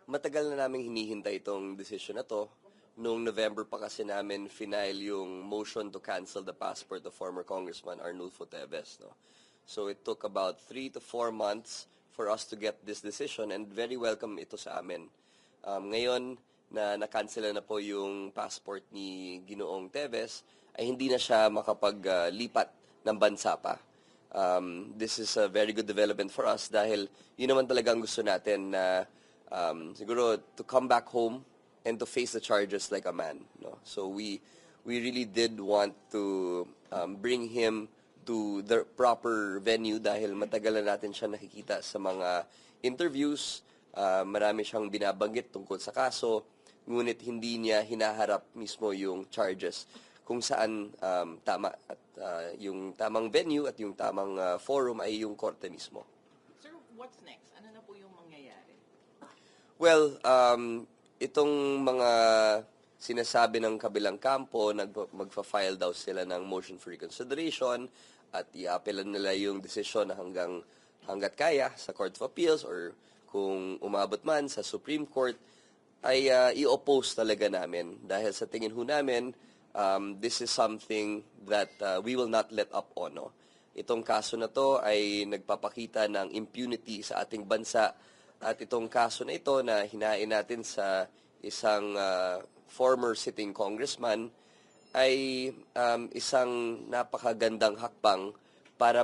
Matagal na namin hinihintay itong desisyon na to. Noong November pa kasi namin final yung motion to cancel the passport of former Congressman Arnulfo Teves. No? So it took about 3 to 4 months for us to get this decision and very welcome ito sa amin. Ngayon na na-cancel na po yung passport ni Ginoong Teves, ay hindi na siya makapaglipat ng bansa pa. This is a very good development for us dahil yun naman talaga ang gusto natin na siguro to come back home and to face the charges like a man. No? So we really did want to bring him to the proper venue dahil matagal na natin siya nakikita sa mga interviews. Marami siyang binabanggit tungkol sa kaso, ngunit hindi niya hinaharap mismo yung charges kung saan tama at yung tamang venue at yung tamang forum ay yung korte mismo. Sir, what's next? Ano na po yung mangyayari? Well, itong mga sinasabi ng kabilang kampo, magfa-file daw sila ng motion for reconsideration at i-appelan nila yung desisyon na hanggat kaya sa Court of Appeals or kung umabot man sa Supreme Court, ay i-oppose talaga namin. Dahil sa tingin ho namin, this is something that we will not let up on. No? Itong kaso na to ay nagpapakita ng impunity sa ating bansa at itong kaso na ito na hinain natin sa isang former sitting congressman ay isang napakagandang hakbang para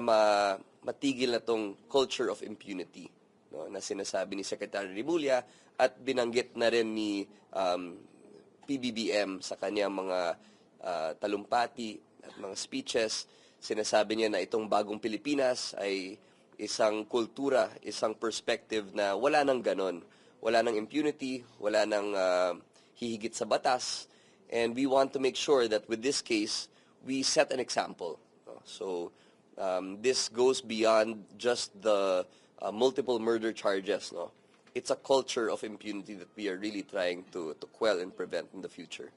matigil na tong culture of impunity, no, na sinasabi ni Secretary Rimulya at binanggit na rin ni PBBM sa kanyang mga talumpati at mga speeches. Sinasabi niya na itong bagong Pilipinas ay isang kultura, isang perspective na wala nang ganon. Wala nang impunity, wala nang hihigit sa batas. And we want to make sure that with this case, we set an example. So this goes beyond just the multiple murder charges. No? It's a culture of impunity that we are really trying to quell and prevent in the future.